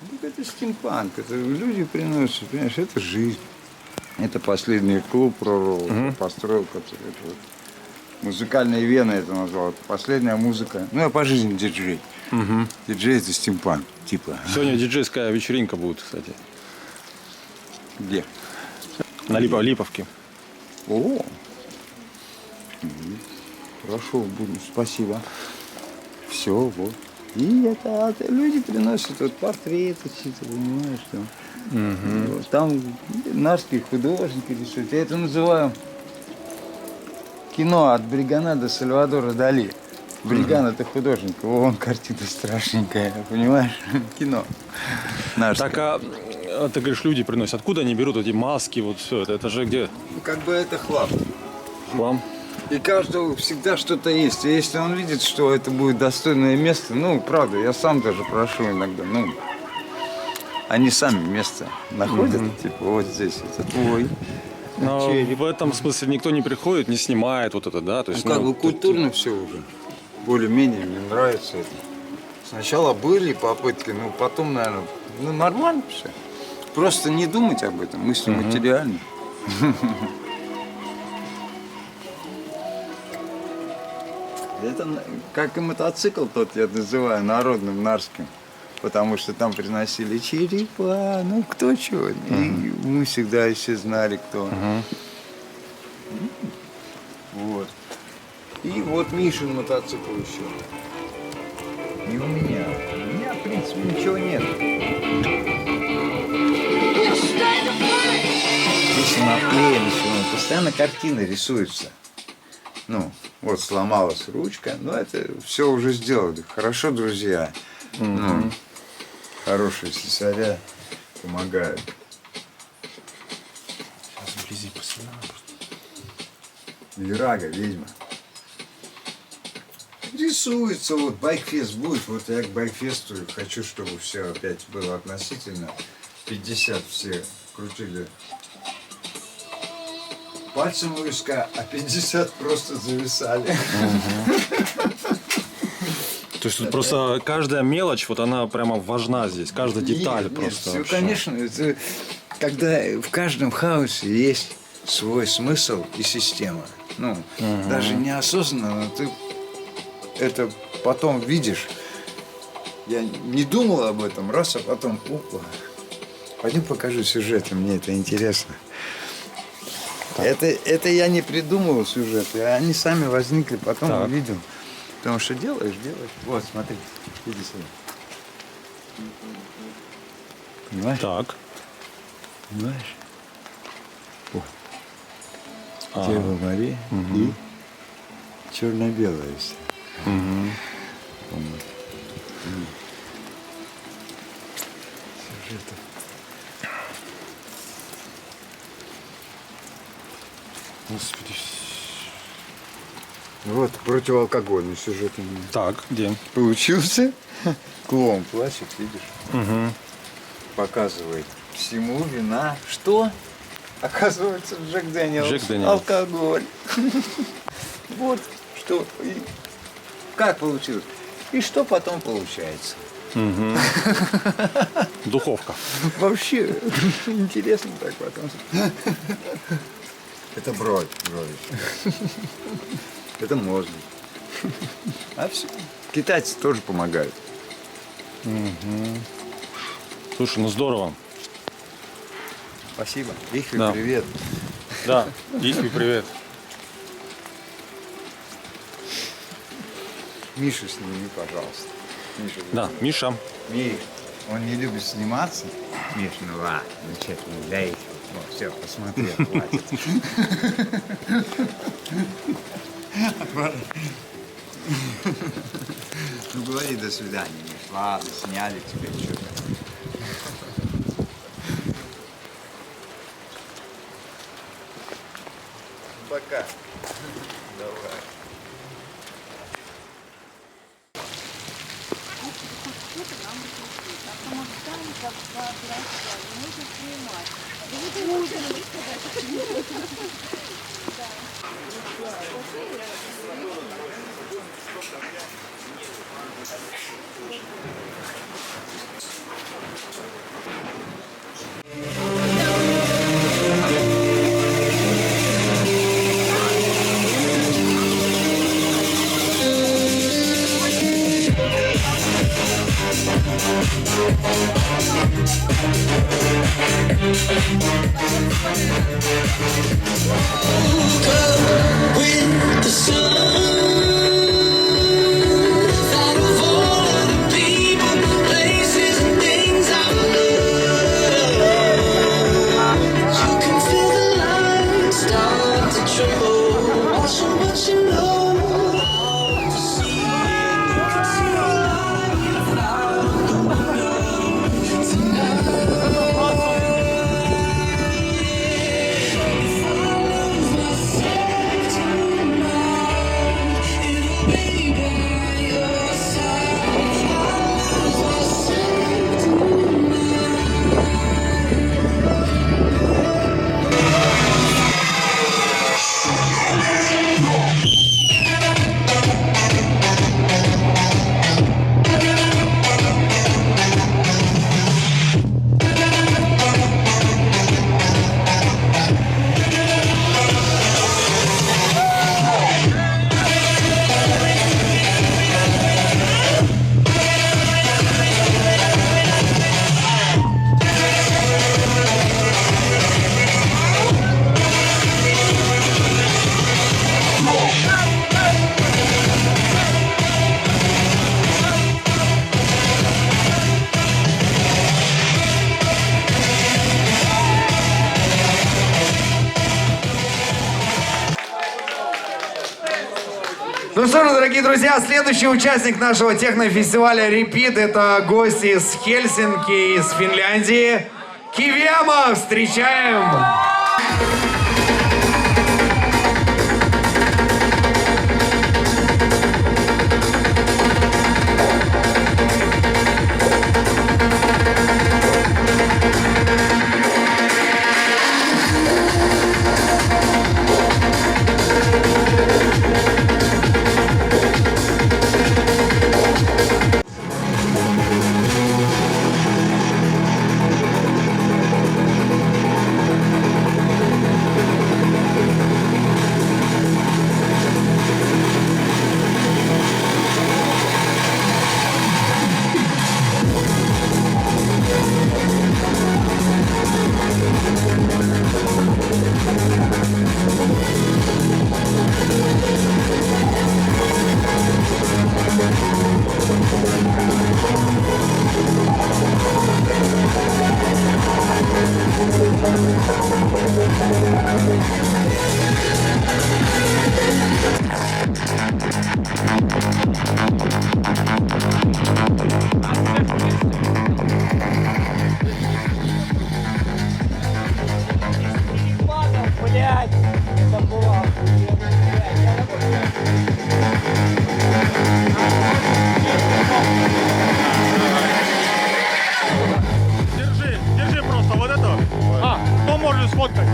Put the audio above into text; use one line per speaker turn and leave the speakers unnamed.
Ну, это стимпанк, это люди приносят, понимаешь, это жизнь. Это последний клуб прорвал, построил, который вот, музыкальная вена это назвал. Это последняя музыка. Ну, я по жизни диджей. Диджей это стимпанк, типа.
Сегодня диджейская вечеринка будет, кстати.
Где?
На Липовке.
О! Хорошо, буду, спасибо. Все, вот. И это люди приносят вот портреты чьи-то, понимаешь, там. Вот, там нарские художники рисуют. Я это называю кино от Бригана до Сальвадора Дали. Бриган это художник, он картина страшненькая, понимаешь? Кино. Нарское.
Так, а ты говоришь, люди приносят. Откуда они берут эти маски, вот все это? Это же где?
Ну, как бы это хлам.
Хлам?
И каждого всегда что-то есть. И если он видит, что это будет достойное место, ну, правда, я сам даже прошу иногда, ну, они сами место находят, типа, вот здесь, это твой.
Но в этом смысле никто не приходит, не снимает вот это, да? То есть,
Ну, как бы культурно все уже. Более-менее мне нравится это. Сначала были попытки, но потом, наверное, ну, нормально все. Просто не думать об этом, мысли материальны. Это как и мотоцикл тот, я называю народным нарским. Потому что там приносили черепа, ну кто чего. И мы всегда все знали, кто. Вот. И вот Мишин мотоцикл еще. Не у меня. У меня, в принципе, ничего нет. Здесь наклеено все, постоянно картины рисуются. Ну, вот сломалась ручка, но это все уже сделали. Хорошо, друзья. Ну, хорошие слесаря помогают.
Сейчас вблизи посмотрим.
Вирага, ведьма. Рисуется, вот байкфест будет, вот я к байкфесту хочу, чтобы все опять было относительно. 50 все крутили пальцем у виска, а 50 просто зависали.
То есть тут просто каждая мелочь, вот она прямо важна здесь, каждая деталь
Нет,
просто.
все,
вообще.
конечно, это, когда в каждом хаосе есть свой смысл и система. Ну, даже неосознанно, но ты это потом видишь. Я не думал об этом, раз, а потом, опа. Пойдем покажу сюжеты, мне это интересно. Это я не придумывал сюжеты, они сами возникли, потом увидел. Потому что делаешь. Вот, смотри, иди сюда. Понимаешь?
Так.
Понимаешь? Вот. Дева Мария и черно-белая все. Сюжетов.
Господи.
Вот, противоалкогольный сюжет у меня.
Так, где?
Получился. Клоун плачет, видишь? Показывает всему вина. Что? Оказывается, Джек Дэниелс.
Джек Дэниелс.
Алкоголь. Вот что. И как получилось? И что потом получается?
Духовка.
Вообще интересно так потом. Это бровь. Это мозг. А все. Китайцы тоже помогают.
Слушай, ну здорово.
Спасибо. Ихви,
Да.
привет.
Да, Ихви, привет.
Мишу сними, пожалуйста. Миша,
Да, Миша.
Миш, он не любит сниматься. Миш, ну ладно, замечательно, для Ихви. Вот, все, посмотрел, хватит. Ну говори до свидания, Миш. Ладно, сняли тебе что-то. Пока. Давай.
With the sun, out of all of the people, places, and things I love, you can feel the light start to tremble. Watching what you know. To see it, you can see the light out the window tonight.
Ну что ж, дорогие друзья, следующий участник нашего технофестиваля «Репит» — это гости из Хельсинки, из Финляндии. Кивема! Встречаем!
Держи просто вот это. Кто может сфоткать?